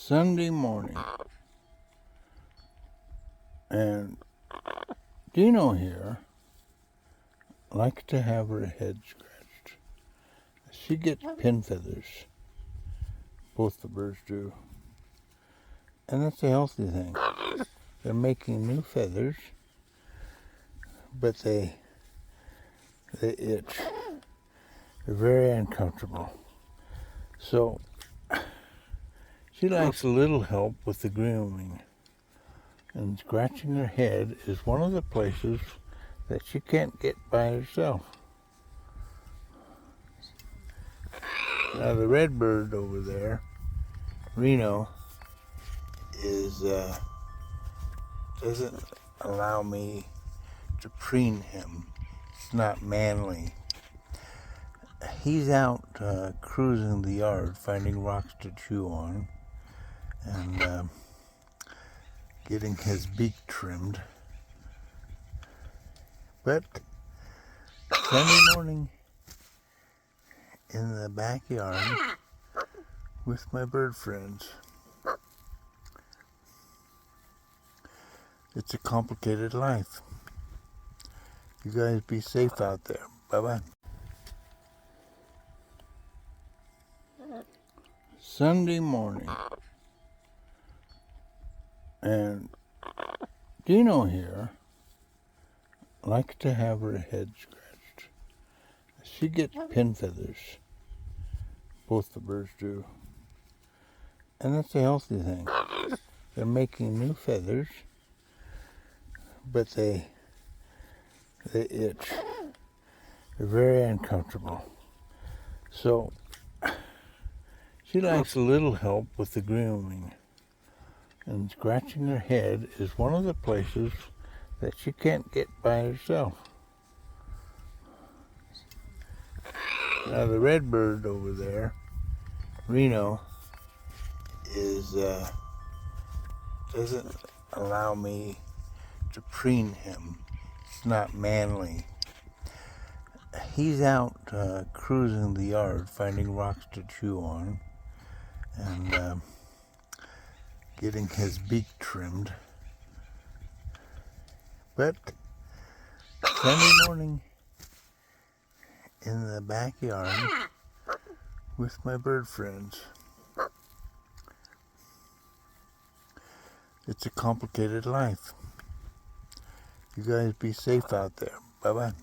Sunday morning, and Dino here likes to have her head scratched. She gets pin feathers. Both the birds do. And that's a healthy thing. They're making new feathers, but they itch. They're very uncomfortable. So she likes a little help with the grooming. And scratching her head is one of the places that she can't get by herself. Now the red bird over there, Reno, doesn't allow me to preen him. It's not manly. He's out cruising the yard, finding rocks to chew on, and getting his beak trimmed. But Sunday morning in the backyard with my bird friends, it's a complicated life. You guys be safe out there. Bye-bye. Sunday morning, and Dino here likes to have her head scratched. She gets pin feathers. Both the birds do. And that's a healthy thing. They're making new feathers, but they itch. They're very uncomfortable. So she likes a little help with the grooming. And scratching her head is one of the places that she can't get by herself. Now the red bird over there, Reno, doesn't allow me to preen him. It's not manly. He's out cruising the yard, finding rocks to chew on, and getting his beak trimmed. But Sunday morning in the backyard with my bird friends, it's a complicated life. You guys be safe out there. Bye-bye.